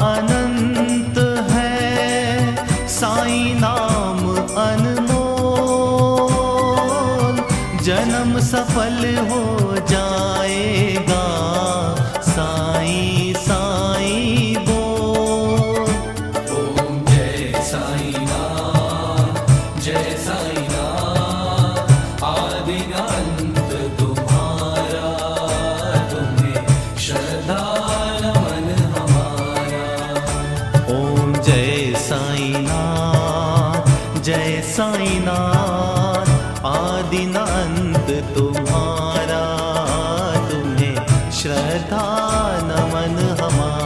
अनंत है, साईं नाम अनमोल। जन्म सफल हो जाएगा, साईं साईं बोल। ओम जय साईं नाथ, जय साईं नाथ, आदि अंत तुम्हारा, तुम्हें श्रद्धा नमन हमारा। ओम जय साईं नाथ, जय साईं नाथ, आदि न अंत तुम्हारा, तुम्हें श्रद्धा नमन हमारा।